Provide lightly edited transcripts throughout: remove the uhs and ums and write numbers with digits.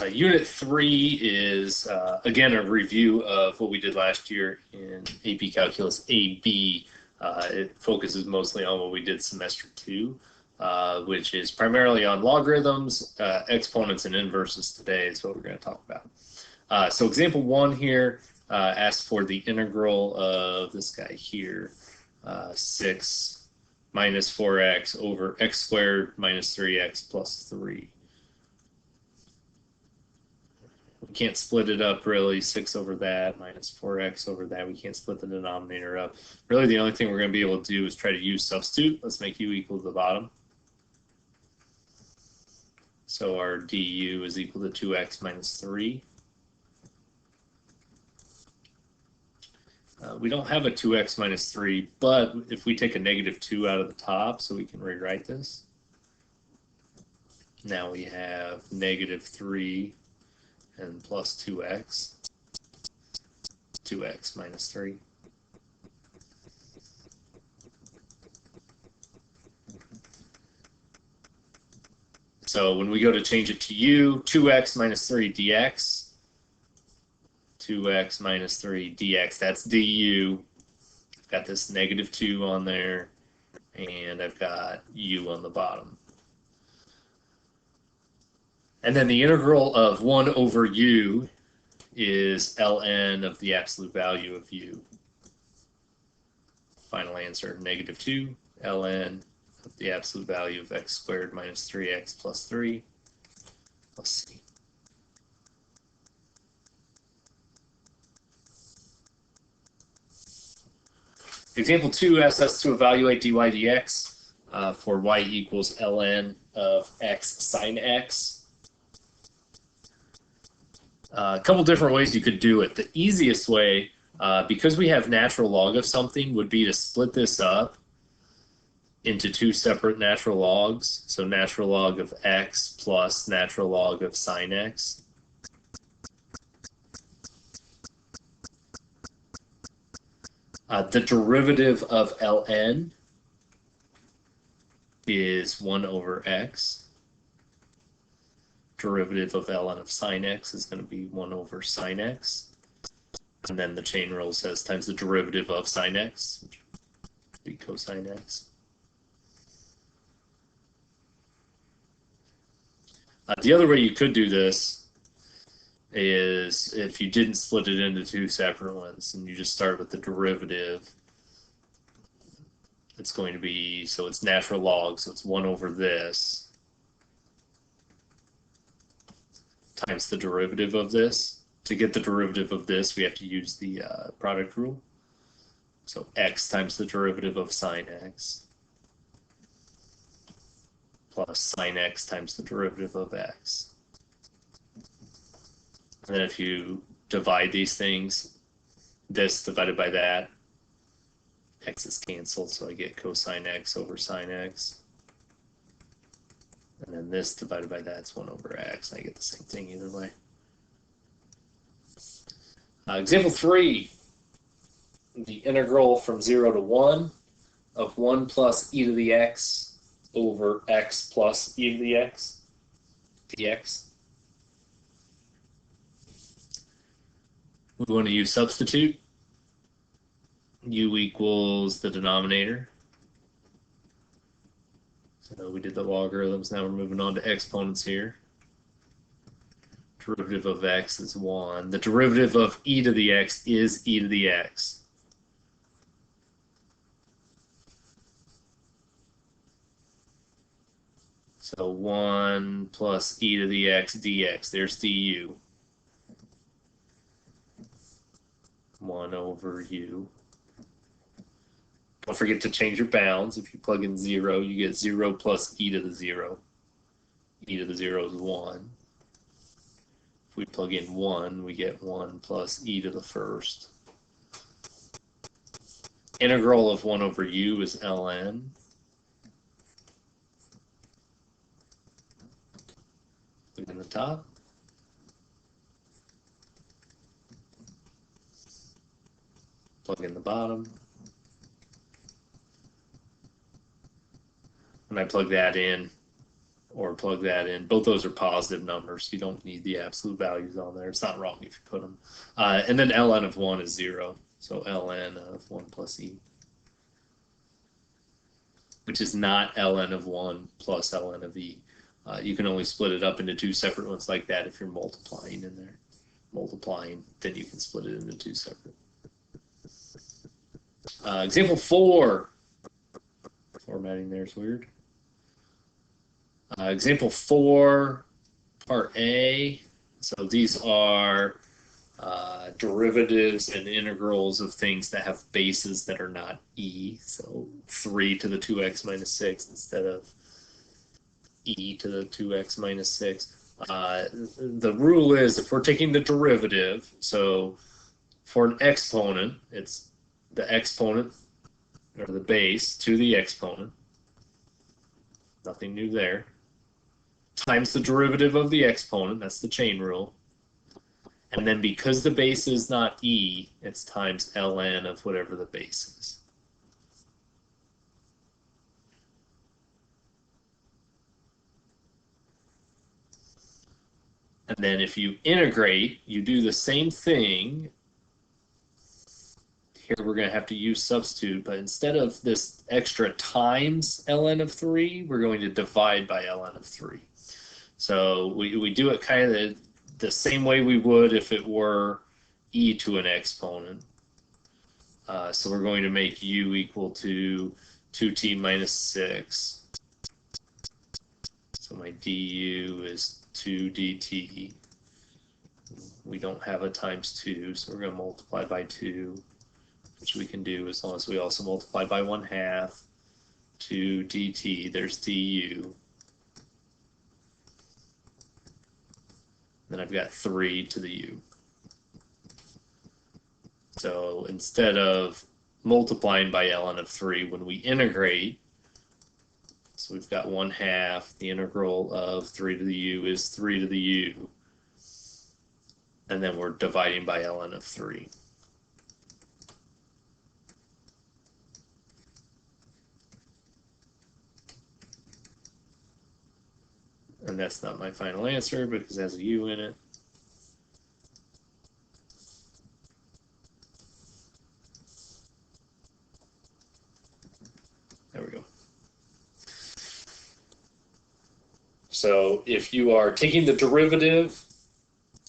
Unit 3 is, again, a review of what we did last year in AP Calculus AB. It focuses mostly on what we did semester 2, which is primarily on logarithms, exponents, and inverses today is what we're going to talk about. So example 1 here asks for the integral of this guy here, 6 minus 4x over x squared minus 3x plus 3. We can't split it up really, 6 over that minus 4x over that. We can't split the denominator up. Really the only thing we're going to be able to do is try to use substitute. Let's make u equal to the bottom. So our du is equal to 2x minus 3. We don't have a 2x minus 3, but if we take a negative 2 out of the top, so we can rewrite this. Now we have negative 3 and plus 2x. 2x minus 3. So when we go to change it to u, 2x minus 3 dx. 2x minus 3 dx, that's du. I've got this negative 2 on there, and I've got u on the bottom. And then the integral of 1 over u is ln of the absolute value of u. Final answer, negative 2 ln of the absolute value of x squared minus 3x plus 3 plus c. Example 2 asks us to evaluate dy dx for y equals ln of x sine x. A couple different ways you could do it. The easiest way, because we have natural log of something, would be to split this up into 2 separate natural logs. So natural log of x plus natural log of sine x. The derivative of ln is 1 over x. Derivative of ln of sine x is going to be 1 over sine x. And then the chain rule says times the derivative of sine x, which would be cosine x. The other way you could do this is if you didn't split it into 2 separate ones and you just start with the derivative. It's going to be, so it's natural log, so it's 1 over this times the derivative of this. To get the derivative of this, we have to use the product rule. So x times the derivative of sine x plus sine x times the derivative of x. And then if you divide these things, this divided by that, x is canceled, so I get cosine x over sine x. And then this divided by that's 1 over x. I get the same thing either way. Example 3, the integral from 0 to 1 of 1 plus e to the x over x plus e to the x dx. We want to use substitute. U equals the denominator. So we did the logarithms, now we're moving on to exponents here. Derivative of x is 1. The derivative of e to the x is e to the x. So 1 plus e to the x dx, there's du. 1 over u. Don't forget to change your bounds. If you plug in 0, you get 0 plus e to the 0. E to the 0 is 1. If we plug in 1, we get 1 plus e to the first. Integral of 1 over u is ln. Put in the top. Plug in the bottom. When I plug that in, or plug that in. Both those are positive numbers. You don't need the absolute values on there. It's not wrong if you put them. And then ln of 1 is 0. So ln of 1 plus e, which is not ln of 1 plus ln of e. You can only split it up into two separate ones like that if you're multiplying in there. Multiplying, then you can split it into two separate. Example 4. Formatting there is weird. Example 4, part A. So these are derivatives and integrals of things that have bases that are not e. So 3 to the 2x minus 6 instead of e to the 2x minus 6. The rule is if we're taking the derivative, so for an exponent, it's the exponent or the base to the exponent. Nothing new there. Times the derivative of the exponent, that's the chain rule. And then because the base is not e, it's times ln of whatever the base is. And then if you integrate, you do the same thing. Here we're going to have to use substitute, but instead of this extra times ln of 3, we're going to divide by ln of 3. So we do it kind of the same way we would if it were e to an exponent. So we're going to make u equal to 2t minus 6. So my du is 2 dt. We don't have a times 2, so we're going to multiply by 2, which we can do as long as we also multiply by 1/2. 2 dt, there's du. Then I've got 3 to the u. So instead of multiplying by ln of 3, when we integrate, so we've got 1/2, the integral of 3 to the u is 3 to the u, and then we're dividing by ln of 3. And that's not my final answer because it has a u in it. There we go. So if you are taking the derivative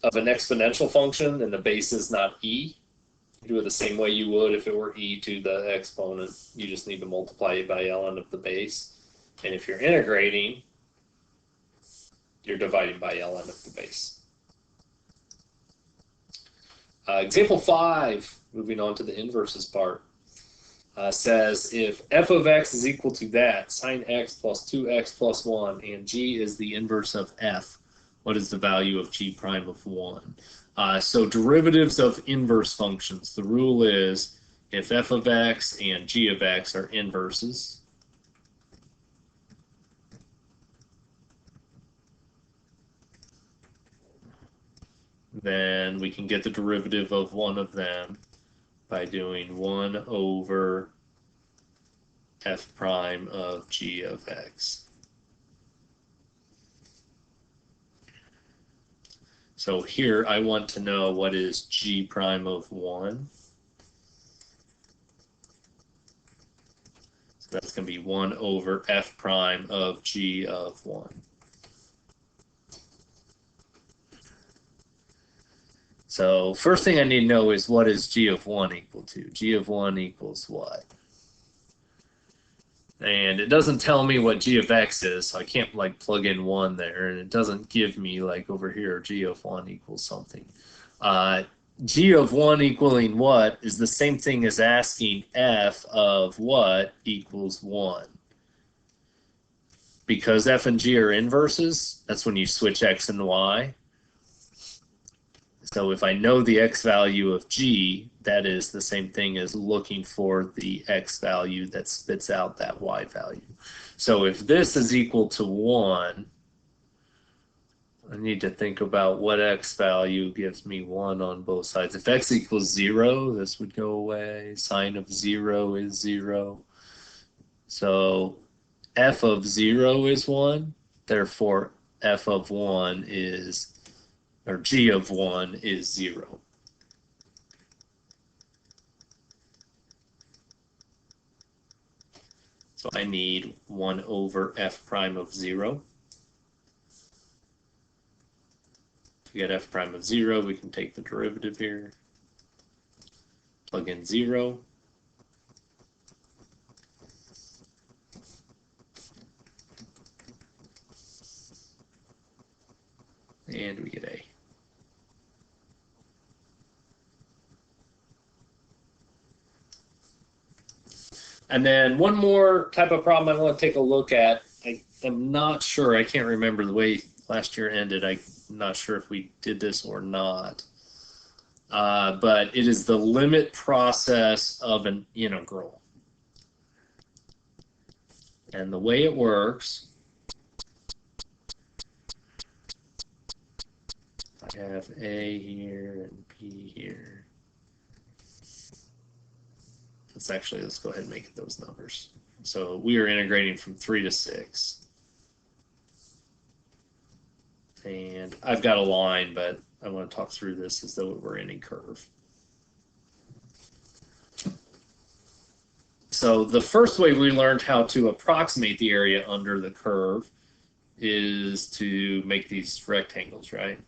of an exponential function and the base is not e, you do it the same way you would if it were e to the exponent. You just need to multiply it by ln of the base. And if you're integrating, you're dividing by ln of the base. Example 5, moving on to the inverses part, says if f of x is equal to that, sine x plus 2x plus 1, and g is the inverse of f, what is the value of g prime of 1? So derivatives of inverse functions, the rule is if f of x and g of x are inverses, then we can get the derivative of one of them by doing 1 over f prime of g of x. So here I want to know what is g prime of 1. So that's going to be 1 over f prime of g of 1. So first thing I need to know is what is g of 1 equal to? G of 1 equals what? And it doesn't tell me what g of x is, so I can't like plug in 1 there, and it doesn't give me like over here g of 1 equals something. G of 1 equaling what is the same thing as asking f of what equals 1. Because f and g are inverses, that's when you switch x and y. So if I know the x value of g, that is the same thing as looking for the x value that spits out that y value. So if this is equal to 1, I need to think about what x value gives me 1 on both sides. If x equals 0, this would go away. Sine of 0 is 0. So f of 0 is 1. Therefore, f of 1 is, or g of 1 is 0. So I need 1 over f prime of 0. To get f prime of 0, we can take the derivative here, plug in 0. And we get a. And then one more type of problem I want to take a look at. I am not sure. I can't remember the way last year ended. I'm not sure if we did this or not. But it is the limit process of an integral. And the way it works, I have a here and b here. Let's go ahead and make those numbers. So we are integrating from 3 to 6. And I've got a line, but I want to talk through this as though it were any curve. So the first way we learned how to approximate the area under the curve is to make these rectangles, right?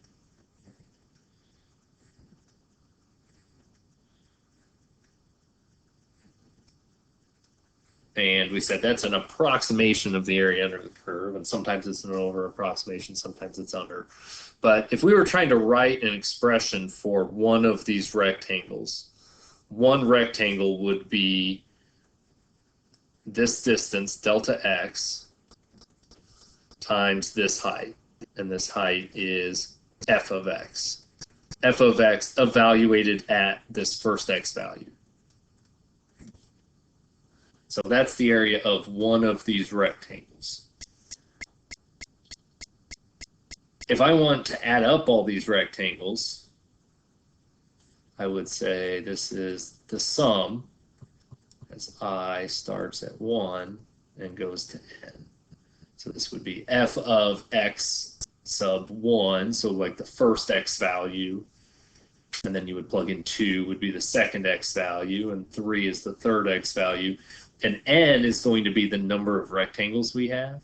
And we said that's an approximation of the area under the curve, and sometimes it's an over approximation, sometimes it's under. But if we were trying to write an expression for one of these rectangles, one rectangle would be this distance, delta x, times this height. And this height is f of x. F of x evaluated at this first x value. So that's the area of one of these rectangles. If I want to add up all these rectangles, I would say this is the sum as I starts at 1 and goes to n. So this would be f of x sub 1, so like the first x value, and then you would plug in 2 would be the second x value, and 3 is the third x value. And n is going to be the number of rectangles we have.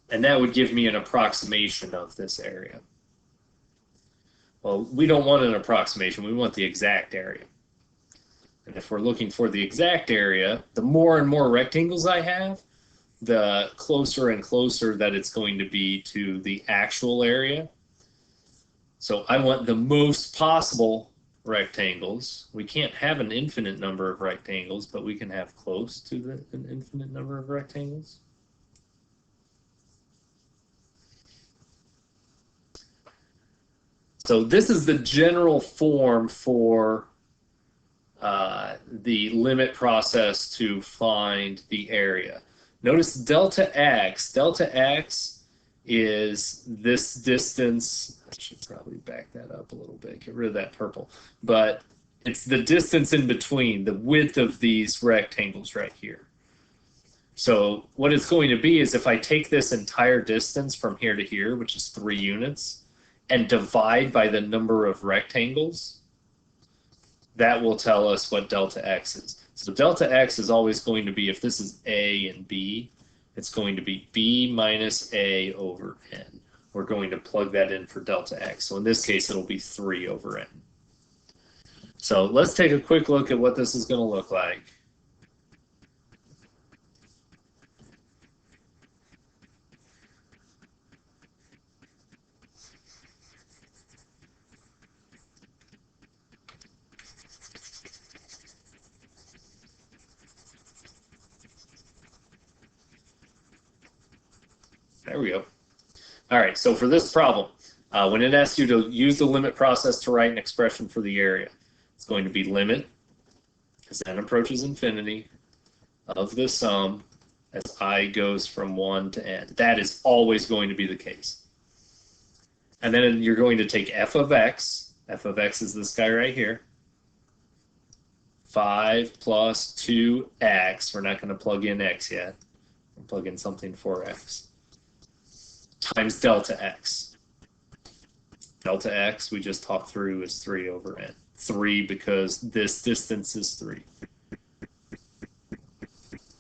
And that would give me an approximation of this area. Well, we don't want an approximation. We want the exact area. And if we're looking for the exact area, the more and more rectangles I have, the closer and closer that it's going to be to the actual area. So I want the most possible rectangles. We can't have an infinite number of rectangles, but we can have close to an infinite number of rectangles. So this is the general form for the limit process to find the area. Notice delta x. Delta x is this distance. I should probably back that up a little bit, get rid of that purple. But it's the distance in between, the width of these rectangles right here. So what it's going to be is if I take this entire distance from here to here, which is 3 units, and divide by the number of rectangles, that will tell us what delta x is. So delta x is always going to be, if this is a and b, it's going to be b minus a over n. We're going to plug that in for delta x. So in this case, it'll be 3 over n. So let's take a quick look at what this is going to look like. There we go. All right, so for this problem, when it asks you to use the limit process to write an expression for the area, it's going to be limit, as n approaches infinity, of the sum as I goes from 1 to n. That is always going to be the case. And then you're going to take f of x. F of x is this guy right here. 5 plus 2x. We're not going to plug in x yet. We'll plug in something for x. Times delta x. Delta x, we just talked through, is 3 over n. 3 because this distance is 3.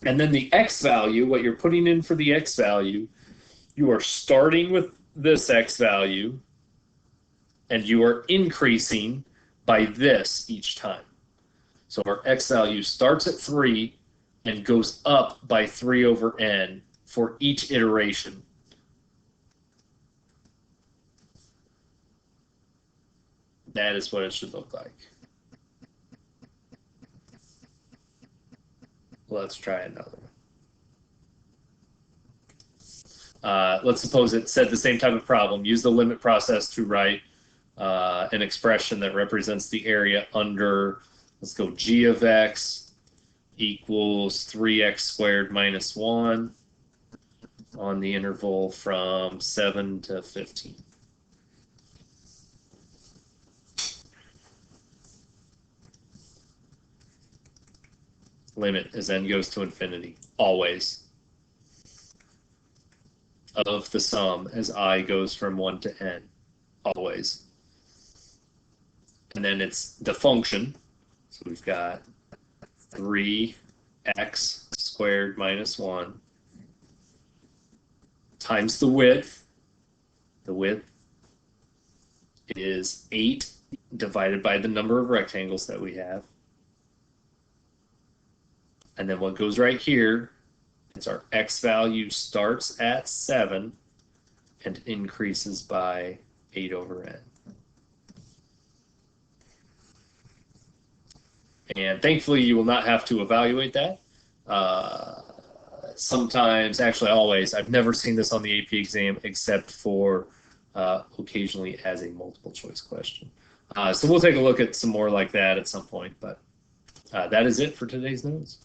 And then the x value, what you're putting in for the x value, you are starting with this x value, and you are increasing by this each time. So our x value starts at 3 and goes up by 3 over n for each iteration. That is what it should look like. Let's try another one. Let's suppose it said the same type of problem. Use the limit process to write an expression that represents the area under, let's go, g of x equals 3x squared minus 1 on the interval from 7 to 15. Limit as n goes to infinity, always, of the sum as I goes from 1 to n, always. And then it's the function, so we've got 3x squared minus 1 times the width. The width is 8 divided by the number of rectangles that we have. And then what goes right here is our x value starts at 7 and increases by 8 over n. And thankfully, you will not have to evaluate that. Sometimes, actually always, I've never seen this on the AP exam except for occasionally as a multiple choice question. So we'll take a look at some more like that at some point, but that is it for today's notes.